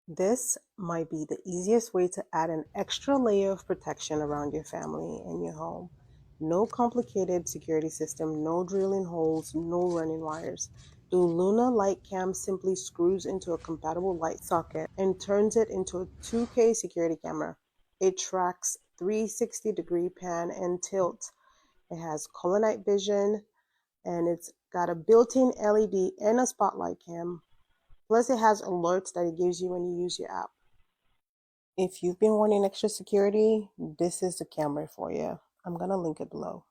This might be the easiest way to add an extra layer of protection around your family and your home. No complicated security system, no drilling holes, no running wires. The Luna Light Cam simply screws into a compatible light socket and turns it into a 2K security camera. It tracks 360-degree pan and tilt. It has color night vision, and it's got a built-in LED and a spotlight cam. Plus, it has alerts that it gives you when you use your app. If you've been wanting extra security, this is the camera for you. I'm going to link it below.